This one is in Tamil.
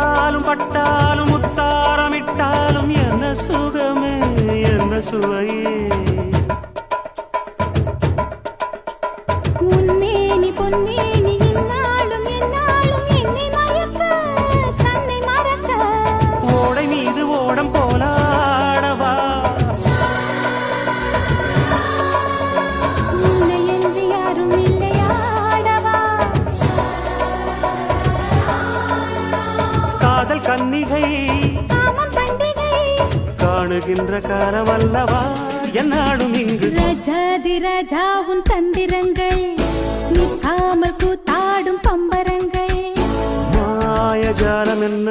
தொட்டாலும் பட்டாலும் முத்தாரமிட்டாலும் என்ன சுகமே என்ன சுவையே உன்மேனி பொன்மேனி இந்நாளும் எந்நாளும் என்னை மயக்க தன்னை மறக்க ஓடை மீது ஓடம் போலாடவா உன்னை என்று யாரும் இல்லையாடவா காதல் கன்னிகை காமம் பண்டிகை காணுகின்ற காலம் அல்லவா என்னாடும் இங்கு ரஜாதி ராஜாவும் தந்திரங்கள் நிற்காமல் கூத்தாடும் பம்பரங்கள் மாயஜாலம் என்ன